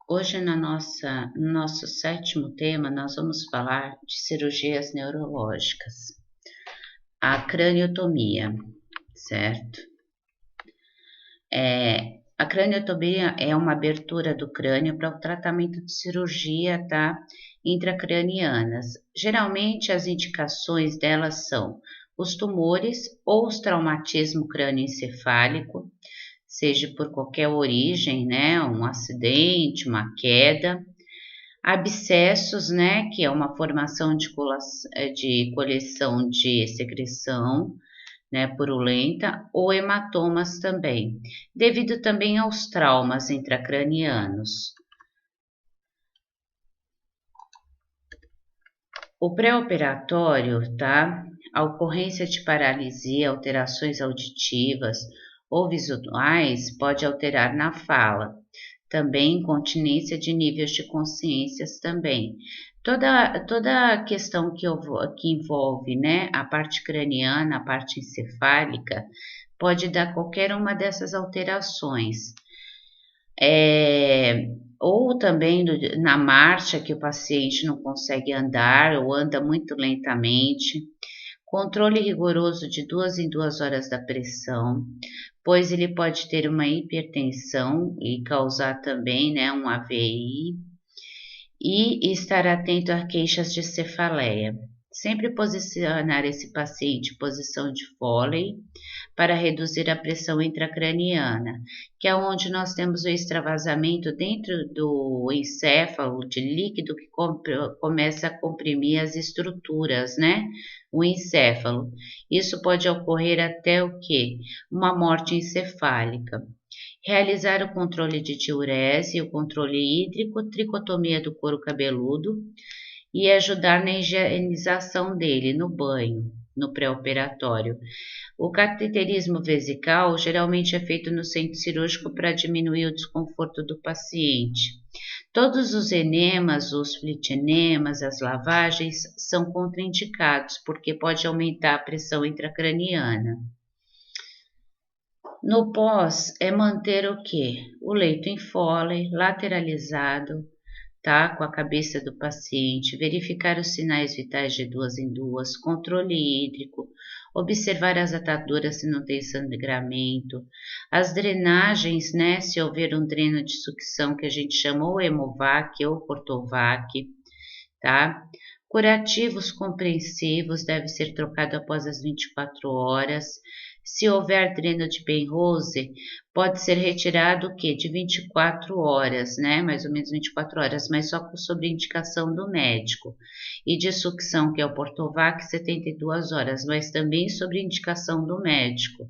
Hoje no nosso sétimo tema, nós vamos falar de cirurgias neurológicas, a craniotomia, certo? A craniotomia é uma abertura do crânio para o tratamento de cirurgia, tá? Intracranianas. Geralmente as indicações delas são os tumores ou os traumatismo crânioencefálico, seja por qualquer origem, né? Um acidente, uma queda. Abscessos, né, que é uma formação de coleção de secreção, né, purulenta, ou hematomas também, devido também aos traumas intracranianos. O pré-operatório, tá? A ocorrência de paralisia, alterações auditivas ou visuais pode alterar na fala, também incontinência de níveis de consciências também. Toda a questão que envolve, né, a parte craniana, a parte encefálica, pode dar qualquer uma dessas alterações. Ou também na marcha que o paciente não consegue andar ou anda muito lentamente. Controle rigoroso de 2 em 2 horas da pressão, pois ele pode ter uma hipertensão e causar também, né, um AVI, e estar atento a queixas de cefaleia. Sempre posicionar esse paciente em posição de Foley para reduzir a pressão intracraniana, que é onde nós temos o extravasamento dentro do encéfalo de líquido que começa a comprimir as estruturas, né? O encéfalo. Isso pode ocorrer até o quê? Uma morte encefálica. Realizar o controle de diurese, o controle hídrico, tricotomia do couro cabeludo e ajudar na higienização dele no banho, no pré-operatório. O cateterismo vesical geralmente é feito no centro cirúrgico para diminuir o desconforto do paciente. Todos os enemas, os flitinemas, as lavagens são contraindicados porque pode aumentar a pressão intracraniana. No pós é manter o quê? O leito em Foley, lateralizado, tá? Com a cabeça do paciente, verificar os sinais vitais de 2 em 2, controle hídrico, observar as ataduras se não tem sangramento, as drenagens, né? Se houver um dreno de sucção que a gente chama ou Hemovac ou Cortovac, tá? Curativos compreensivos deve ser trocado após as 24 horas. Se houver dreno de Penrose, pode ser retirado o quê? De 24 horas, né? Mais ou menos 24 horas, mas só sob indicação do médico. E de sucção, que é o Portovac, 72 horas, mas também sob indicação do médico.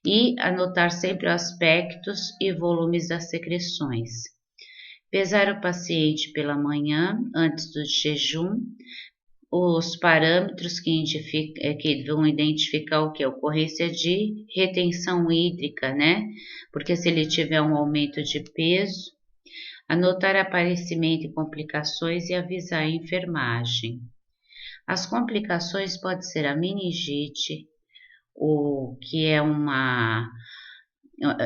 E anotar sempre aspectos e volumes das secreções. Pesar o paciente pela manhã, antes do jejum, os parâmetros que vão identificar o que? A ocorrência de retenção hídrica, né? Porque se ele tiver um aumento de peso, anotar aparecimento e complicações e avisar a enfermagem. As complicações podem ser a meningite, o que é uma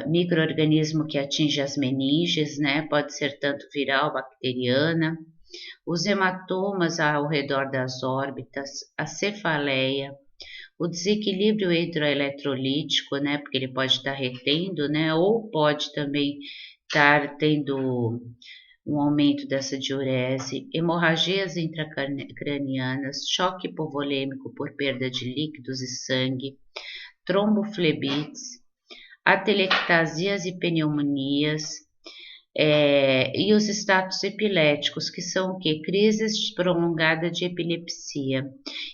microorganismo que atinge as meninges, né? Pode ser tanto viral, bacteriana, os hematomas ao redor das órbitas, a cefaleia, o desequilíbrio hidroeletrolítico, né? Porque ele pode estar retendo, né? Ou pode também estar tendo um aumento dessa diurese, hemorragias intracranianas, choque hipovolêmico por perda de líquidos e sangue, tromboflebites, atelectasias e pneumonias, e os estados epiléticos, que são o quê? Crises prolongadas de epilepsia,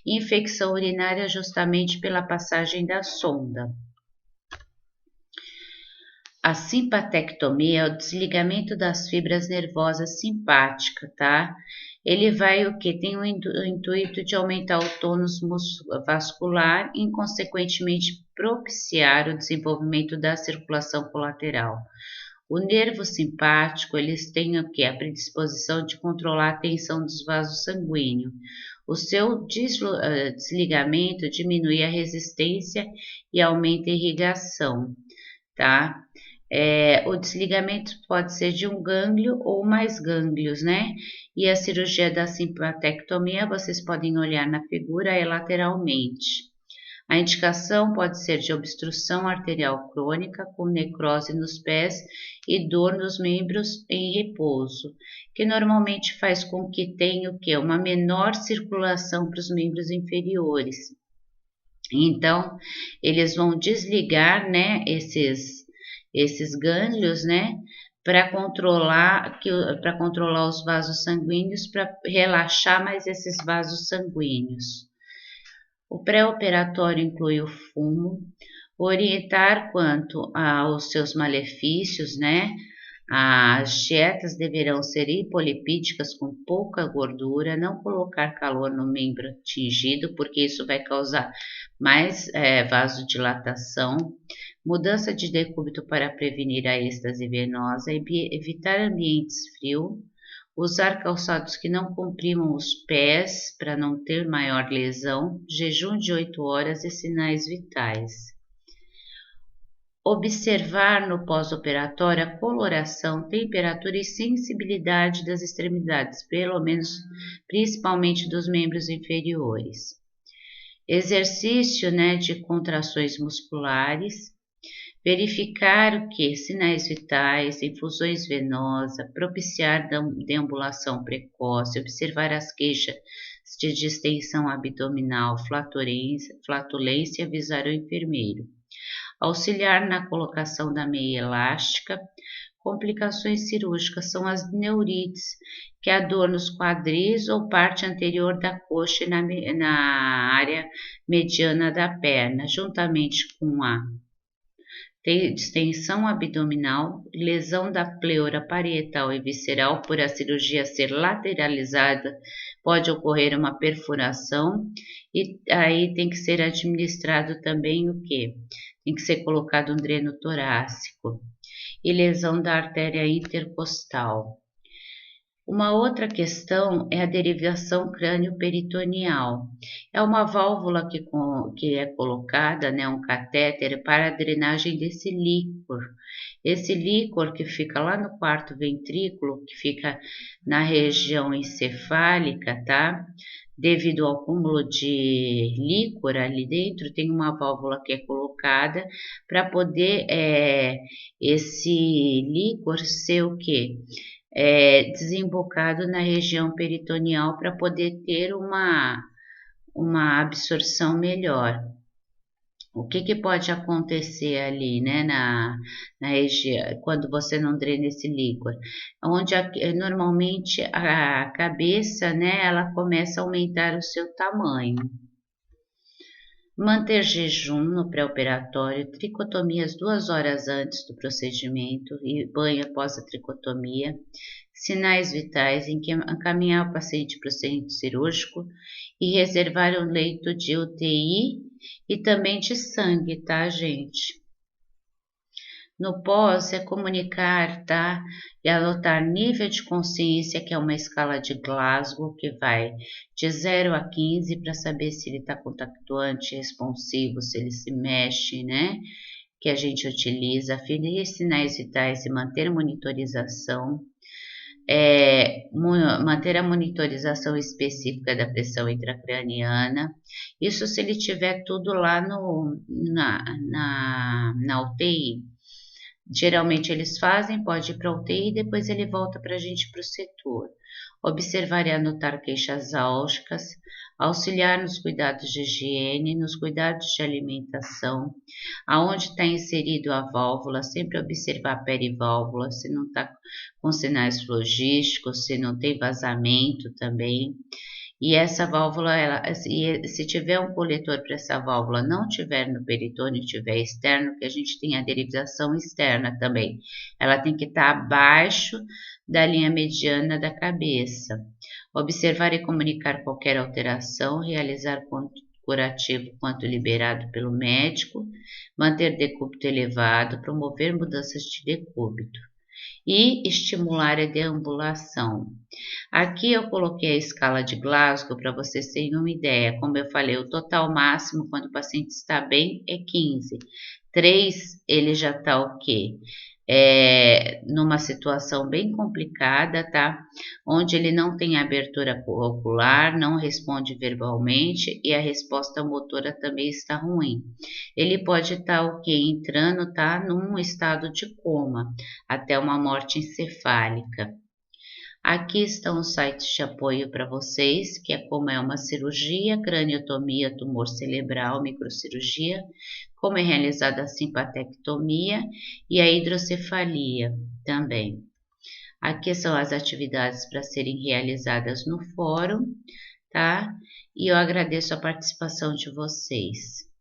infecção urinária justamente pela passagem da sonda. A simpatectomia é o desligamento das fibras nervosas simpáticas, tá? Ele vai o que? Tem o intuito de aumentar o tônus vascular e, consequentemente, propiciar o desenvolvimento da circulação colateral. O nervo simpático, eles têm o que? A predisposição de controlar a tensão dos vasos sanguíneos. O seu desligamento diminui a resistência e aumenta a irrigação, tá? O desligamento pode ser de um gânglio ou mais gânglios, né? E a cirurgia da simpatectomia, vocês podem olhar na figura, é lateralmente. A indicação pode ser de obstrução arterial crônica com necrose nos pés e dor nos membros em repouso, que normalmente faz com que tenha o quê? Uma menor circulação para os membros inferiores. Então, eles vão desligar, né, esses gânglios, né, para controlar os vasos sanguíneos, para relaxar mais esses vasos sanguíneos. O pré-operatório inclui o fumo, orientar quanto aos seus malefícios, né? As dietas deverão ser hipolipídicas com pouca gordura, não colocar calor no membro atingido, porque isso vai causar mais vasodilatação, mudança de decúbito para prevenir a êxtase venosa, evitar ambientes frios, usar calçados que não comprimam os pés para não ter maior lesão, jejum de 8 horas e sinais vitais. Observar no pós-operatório a coloração, temperatura e sensibilidade das extremidades, pelo menos principalmente dos membros inferiores. Exercício, né, de contrações musculares. Verificar o que? Sinais vitais, infusões venosas, propiciar deambulação precoce, observar as queixas de distensão abdominal, flatulência, avisar o enfermeiro. Auxiliar na colocação da meia elástica. Complicações cirúrgicas são as neurites, que é a dor nos quadris ou parte anterior da coxa e na área mediana da perna, juntamente com a distensão abdominal, lesão da pleura parietal e visceral por a cirurgia ser lateralizada, pode ocorrer uma perfuração e aí tem que ser administrado também o quê? Tem que ser colocado um dreno torácico e lesão da artéria intercostal. Uma outra questão é a derivação crânio-peritoneal. É uma válvula que é colocada, né, um catéter, para a drenagem desse líquor. Esse líquor que fica lá no quarto ventrículo, que fica na região encefálica, tá? Devido ao acúmulo de líquor ali dentro, tem uma válvula que é colocada para poder esse líquor ser o quê? Desembocado na região peritoneal para poder ter uma absorção melhor. O que pode acontecer ali, né, na região, quando você não drena esse líquor? Onde normalmente a cabeça, né, ela começa a aumentar o seu tamanho. Manter jejum no pré-operatório, tricotomias 2 horas antes do procedimento e banho após a tricotomia, sinais vitais em que encaminhar o paciente para o centro cirúrgico e reservar um leito de UTI e também de sangue, tá, gente? No pós é comunicar, tá? E anotar nível de consciência, que é uma escala de Glasgow, que vai de 0 a 15 para saber se ele está contactuante, responsivo, se ele se mexe, né? Que a gente utiliza, aferir sinais vitais e manter monitorização. Manter a monitorização específica da pressão intracraniana. Isso se ele tiver tudo lá na UTI. Geralmente eles fazem, pode ir para a UTI e depois ele volta para a gente para o setor. Observar e anotar queixas álgicas, auxiliar nos cuidados de higiene, nos cuidados de alimentação, aonde está inserido a válvula, sempre observar a periválvula, se não está com sinais flogísticos, se não tem vazamento também. E essa válvula, se tiver um coletor para essa válvula não tiver no peritônio, tiver externo, que a gente tem a derivação externa também. Ela tem que estar abaixo da linha mediana da cabeça. Observar e comunicar qualquer alteração, realizar quanto curativo quanto liberado pelo médico, manter decúbito elevado, promover mudanças de decúbito e estimular a deambulação. Aqui eu coloquei a escala de Glasgow para vocês terem uma ideia. Como eu falei, o total máximo quando o paciente está bem é 15. 3 ele já está ok. numa situação bem complicada, tá? Onde ele não tem abertura ocular, não responde verbalmente e a resposta motora também está ruim. Ele pode estar o que? Entrando, tá? Num estado de coma, até uma morte encefálica. Aqui estão os sites de apoio para vocês, que é como é uma cirurgia, craniotomia, tumor cerebral, microcirurgia, como é realizada a simpatectomia e a hidrocefalia também. Aqui são as atividades para serem realizadas no fórum, tá? E eu agradeço a participação de vocês.